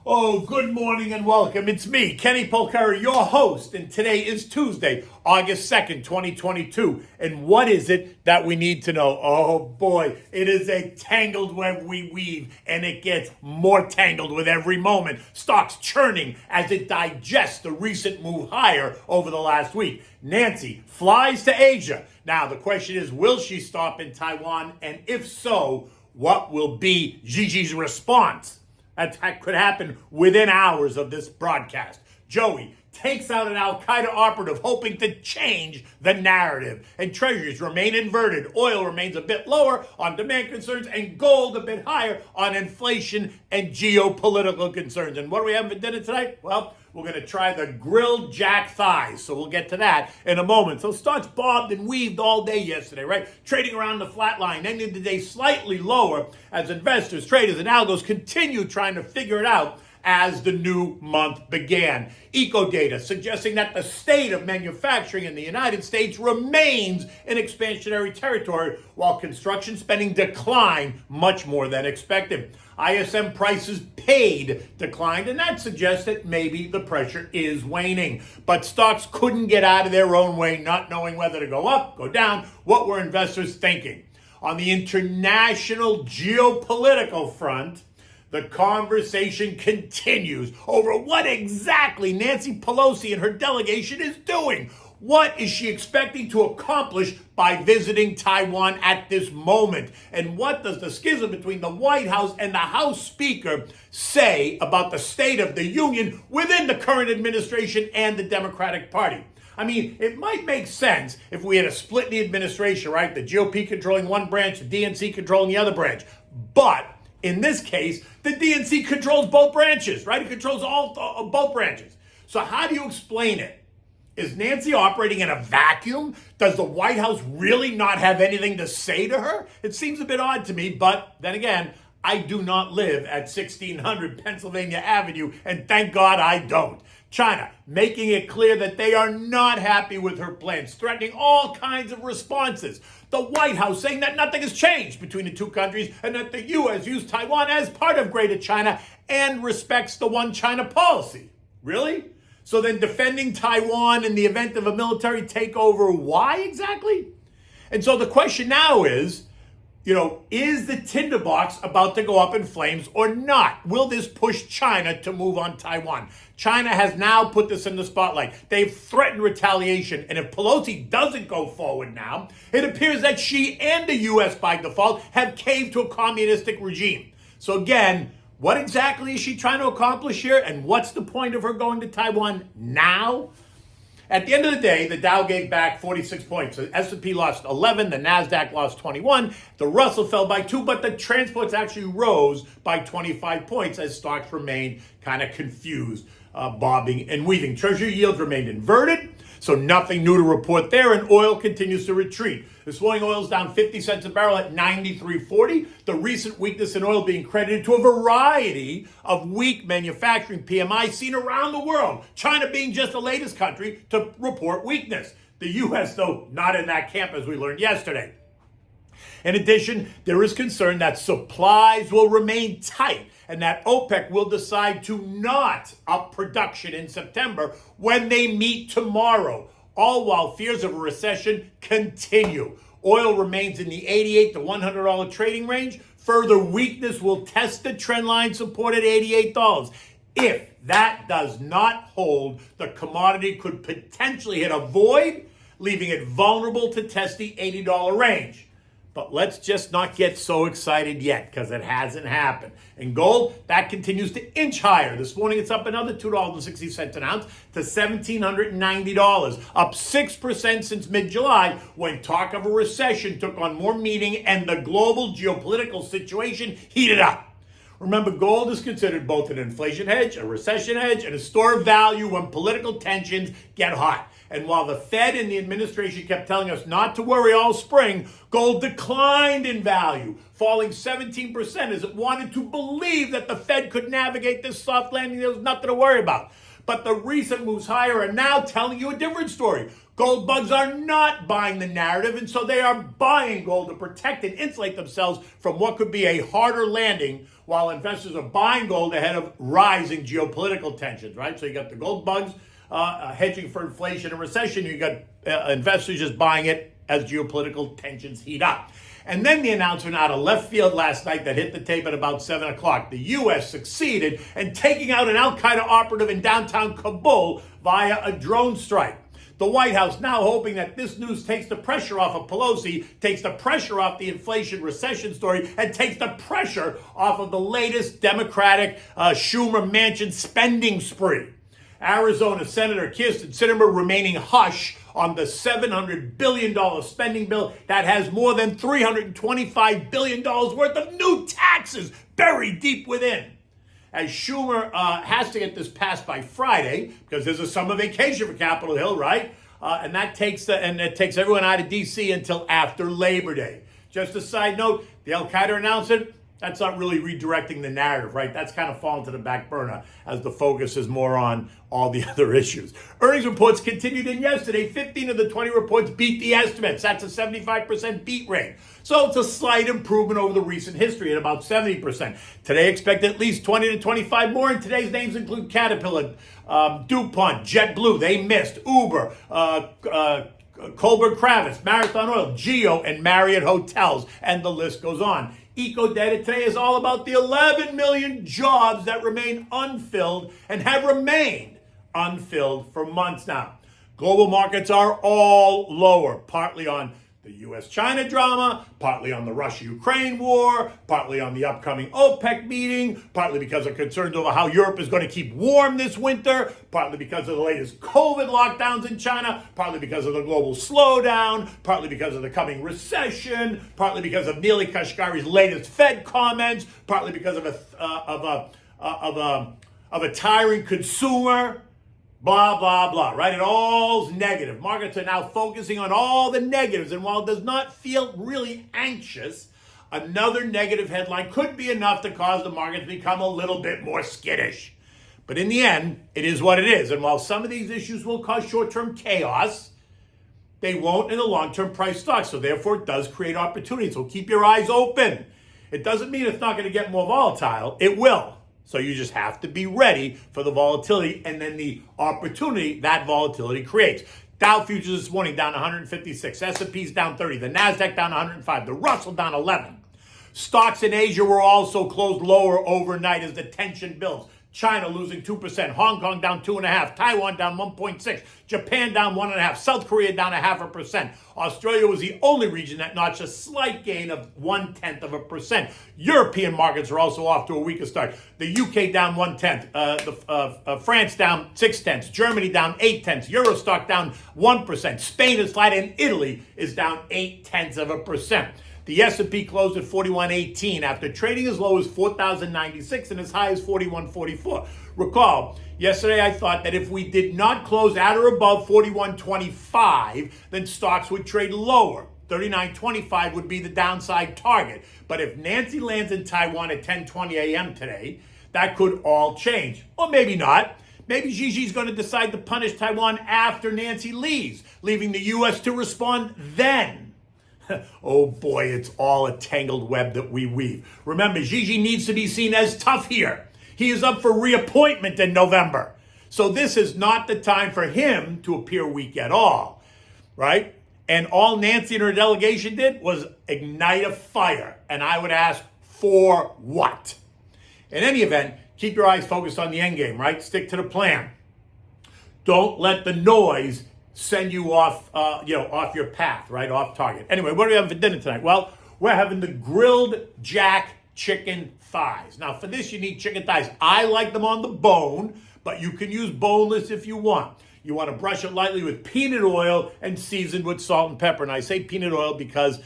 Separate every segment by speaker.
Speaker 1: Oh, good morning and welcome. It's me, Kenny Polcari, your host, and today is Tuesday, August 2nd, 2022. And what is it that we need to know? Oh boy, it is a tangled web we weave, and it gets more tangled with every moment. Stocks churning as it digests the recent move higher over the last week. Nancy flies to Asia. Now, the question is, will she stop in Taiwan? And if so, what will be Gigi's response? That could happen within hours of this broadcast. Joey takes out an Al-Qaeda operative hoping to change the narrative. And treasuries remain inverted. Oil remains a bit lower on demand concerns and gold a bit higher on inflation and geopolitical concerns. And what do we have for dinner tonight? Well, we're going to try the grilled jack thighs. So we'll get to that in a moment. So stocks bobbed and weaved all day yesterday, right? Trading around the flat line, ending the day slightly lower as investors, traders, and algos continue trying to figure it out as the new month began. Eco data suggesting that the state of manufacturing in the United States remains in expansionary territory, while construction spending declined much more than expected. ISM prices paid declined, and that suggests that maybe the pressure is waning. But stocks couldn't get out of their own way, not knowing whether to go up, go down. What were investors thinking? On the international geopolitical front, the conversation continues over what exactly Nancy Pelosi and her delegation is doing. What is she expecting to accomplish by visiting Taiwan at this moment? And what does the schism between the White House and the House Speaker say about the state of the union within the current administration and the Democratic Party? I mean, it might make sense if we had a split in the administration, right? The GOP controlling one branch, the DNC controlling the other branch. But in this case, the DNC controls both branches, right? It controls both branches. So how do you explain it? Is Nancy operating in a vacuum? Does the White House really not have anything to say to her? It seems a bit odd to me, but then again, I do not live at 1600 Pennsylvania Avenue, and thank God I don't. China making it clear that they are not happy with her plans, threatening all kinds of responses. The White House saying that nothing has changed between the two countries and that the U.S. views Taiwan as part of Greater China and respects the One China policy. Really? So then defending Taiwan in the event of a military takeover, why exactly? And so the question now is, is the tinderbox about to go up in flames or not? Will this push China to move on Taiwan? China has now put this in the spotlight. They've threatened retaliation. And if Pelosi doesn't go forward now, it appears that she and the U.S. by default have caved to a communistic regime. So again, what exactly is she trying to accomplish here? And what's the point of her going to Taiwan now? At the end of the day, the Dow gave back 46 points. The S&P lost 11, the NASDAQ lost 21, the Russell fell by 2, but the transports actually rose by 25 points as stocks remained kind of confused, bobbing and weaving. Treasury yields remained inverted, so nothing new to report there, and oil continues to retreat. This morning, oil is down 50 cents a barrel at 93.40. The recent weakness in oil being credited to a variety of weak manufacturing PMIs seen around the world. China being just the latest country to report weakness. The U.S., though, not in that camp, as we learned yesterday. In addition, there is concern that supplies will remain tight and that OPEC will decide to not up production in September when they meet tomorrow, all while fears of a recession continue. Oil remains in the $88 to $100 trading range. Further weakness will test the trend line support at $88. If that does not hold, the commodity could potentially hit a void, leaving it vulnerable to test the $80 range. But let's just not get so excited yet, because it hasn't happened. And gold, that continues to inch higher. This morning, it's up another $2.60 an ounce to $1,790, up 6% since mid-July, when talk of a recession took on more meaning and the global geopolitical situation heated up. Remember, gold is considered both an inflation hedge, a recession hedge, and a store of value when political tensions get hot. And while the Fed and the administration kept telling us not to worry all spring, gold declined in value, falling 17% as it wanted to believe that the Fed could navigate this soft landing. There was nothing to worry about. But the recent moves higher are now telling you a different story. Gold bugs are not buying the narrative, and so they are buying gold to protect and insulate themselves from what could be a harder landing, while investors are buying gold ahead of rising geopolitical tensions, right? So you got the gold bugs hedging for inflation and recession. You got investors just buying it as geopolitical tensions heat up. And then the announcement out of left field last night that hit the tape at about 7 o'clock. The U.S. succeeded in taking out an al-Qaeda operative in downtown Kabul via a drone strike. The White House now hoping that this news takes the pressure off of Pelosi, takes the pressure off the inflation recession story, and takes the pressure off of the latest Democratic Schumer Manchin spending spree. Arizona Senator Kyrsten Sinema remaining hush on the $700 billion spending bill that has more than $325 billion worth of new taxes buried deep within. As Schumer has to get this passed by Friday, because there's a summer vacation for Capitol Hill, right? And that takes everyone out of D.C. until after Labor Day. Just a side note, the Al-Qaeda announcement, that's not really redirecting the narrative, right? That's kind of fallen to the back burner as the focus is more on all the other issues. Earnings reports continued in yesterday. 15 of the 20 reports beat the estimates. That's a 75% beat rate. So it's a slight improvement over the recent history at about 70%. Today expect at least 20 to 25 more, and today's names include Caterpillar, DuPont, JetBlue, they missed, Uber, Colbert Kravitz, Marathon Oil, Geo, and Marriott Hotels, and the list goes on. Eco data today is all about the 11 million jobs that remain unfilled and have remained unfilled for months now. Global markets are all lower, partly on the U.S.-China drama, partly on the Russia-Ukraine war, partly on the upcoming OPEC meeting, partly because of concerns over how Europe is going to keep warm this winter, partly because of the latest COVID lockdowns in China, partly because of the global slowdown, partly because of the coming recession, partly because of Neeli Kashkari's latest Fed comments, partly because of a tiring consumer. Blah, blah, blah, right? It all's negative. Markets are now focusing on all the negatives. And while it does not feel really anxious, another negative headline could be enough to cause the market to become a little bit more skittish. But in the end, it is what it is. And while some of these issues will cause short-term chaos, they won't in the long-term price stocks. So therefore, it does create opportunities. So keep your eyes open. It doesn't mean it's not going to get more volatile. It will. So you just have to be ready for the volatility and then the opportunity that volatility creates. Dow futures this morning down 156. S&P's down 30. The NASDAQ down 105. The Russell down 11. Stocks in Asia were also closed lower overnight as the tension builds. China losing 2%, Hong Kong down 2.5%, Taiwan down 1.6%, Japan down 1.5%, South Korea down 0.5%. Australia was the only region that notched a slight gain of 0.1%. European markets are also off to a weaker start. The UK down 0.1%, France down 0.6%, Germany down 0.8%, Eurostock down 1%, Spain is flat, and Italy is down 0.8%. The S&P closed at 4118 after trading as low as 4,096 and as high as 4144. Recall, yesterday I thought that if we did not close at or above 4125, then stocks would trade lower. 3925 would be the downside target. But if Nancy lands in Taiwan at 10:20 a.m. today, that could all change. Or maybe not. Maybe Xi's going to decide to punish Taiwan after Nancy leaves, leaving the U.S. to respond then. Oh boy, it's all a tangled web that we weave. Remember, Xi needs to be seen as tough here. He is up for reappointment in November. So this is not the time for him to appear weak at all, right? And all Nancy and her delegation did was ignite a fire. And I would ask, for what? In any event, keep your eyes focused on the end game, right? Stick to the plan. Don't let the noise send you off, off your path, right? Off target. Anyway, what are we having for dinner tonight? Well, we're having the grilled jack chicken thighs. Now, for this, you need chicken thighs. I like them on the bone, but you can use boneless if you want. You want to brush it lightly with peanut oil and seasoned with salt and pepper. And I say peanut oil because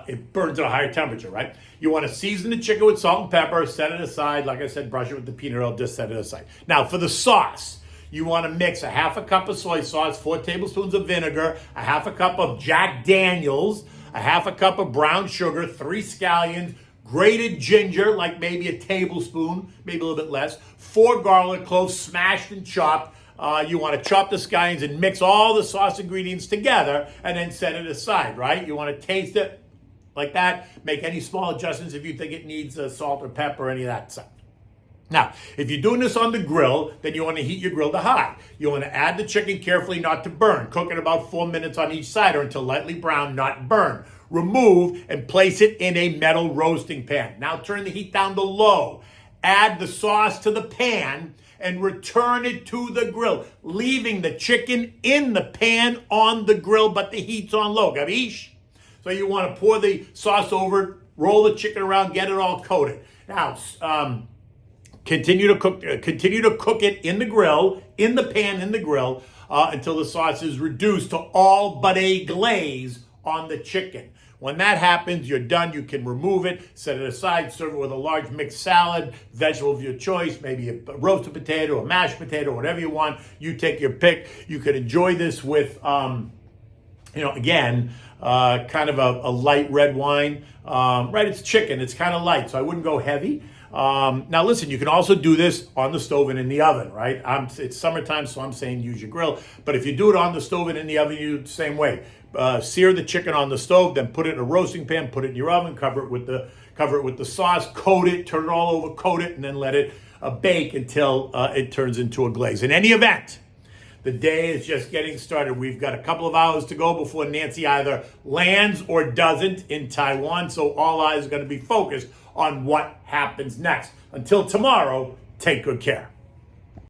Speaker 1: it burns at a higher temperature, right? You want to season the chicken with salt and pepper, set it aside. Like I said, brush it with the peanut oil, just set it aside. Now, for the sauce, you want to mix a half a cup of soy sauce, 4 tablespoons of vinegar, a half a cup of Jack Daniels, a half a cup of brown sugar, 3 scallions, grated ginger, like maybe a tablespoon, maybe a little bit less, 4 garlic cloves smashed and chopped, you want to chop the scallions and mix all the sauce ingredients together and then set it aside, right? You want to taste it like that. Make any small adjustments if you think it needs salt or pepper or any of that stuff. Now, if you're doing this on the grill, then you want to heat your grill to high. You want to add the chicken carefully, not to burn. Cook it about 4 minutes on each side or until lightly brown, not burn. Remove and place it in a metal roasting pan. Now turn the heat down to low. Add the sauce to the pan and return it to the grill, leaving the chicken in the pan on the grill, but the heat's on low. Gabish? So you want to pour the sauce over, roll the chicken around, get it all coated. Now, continue to cook it in the grill, in the pan, in the grill, until the sauce is reduced to all but a glaze on the chicken. When that happens, you're done. You can remove it, set it aside, serve it with a large mixed salad, vegetable of your choice, maybe a roasted potato, a mashed potato, whatever you want. You take your pick. You could enjoy this with, again, kind of a light red wine. Right, it's chicken. It's kind of light, so I wouldn't go heavy. Now listen, you can also do this on the stove and in the oven, right? It's summertime, so I'm saying use your grill. But if you do it on the stove and in the oven, you do it the same way. Sear the chicken on the stove, then put it in a roasting pan, put it in your oven, cover it with the sauce, coat it, turn it all over, coat it, and then let it bake until it turns into a glaze. In any event, the day is just getting started. We've got a couple of hours to go before Nancy either lands or doesn't in Taiwan, so all eyes are going to be focused on what happens next. Until tomorrow, take good care.